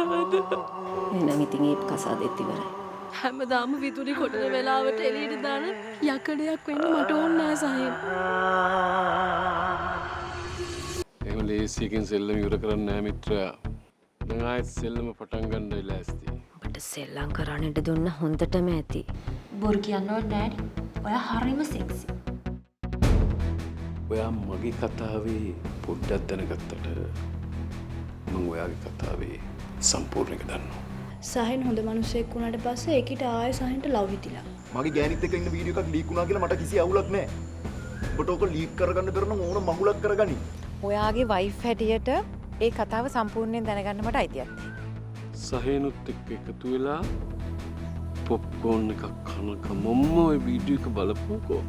යනවද? එහෙනම් ඉතින් ඒ කසාදෙත් ඉවරයි. හැමදාම විදුලි කොටන වෙලාවට එළියට දාන යකඩයක් වෙන්න මට ඕනේ නෑ සහේ. එහෙම ලේසියකින් සෙල්ලම ඉවර කරන්නේ නැහැ මිත්‍රයා. දැන් ආයෙත් සෙල්ලම පටන් ගන්නයි ලෑස්ති. ඔබට සෙල්ලම් කරන්න ඉඩ දුන්න හොඳටම ඇති. බොරු කියන්න ඕනේ නෑනේ. ඔයා හරිම සෙක්සි. ඔයා මගේ කතාවේ පොඩ්ඩක් දැනගත්තට මම ඔයාගේ කතාවේ සම්පූර්ණ එක දන්නවා. සහන් හොඳ මිනිහෙක් වුණාට පස්සේ ඒකිට ආයෙ සහන්ට ලව් හිතිලා. මගේ ගෑනිත් එක්ක ඉන්න වීඩියෝ එකක් ලීක් වුණා කියලා මට කිසි අවුලක් නැහැ. ඔබට ඕක ලීක් කරගන්න බැරි නම් ඕන මඟුලක් කරගනි. ඔයාගේ වයිෆ් හැටියට ඒ කතාව සම්පූර්ණයෙන් දැනගන්න මට අයිතියක් තියෙනවා. සහේනුත් එක්ක එකතු වෙලා පොප්කෝන් එකක් කනක මම ওই වීඩියෝ එක බලපුවකෝ.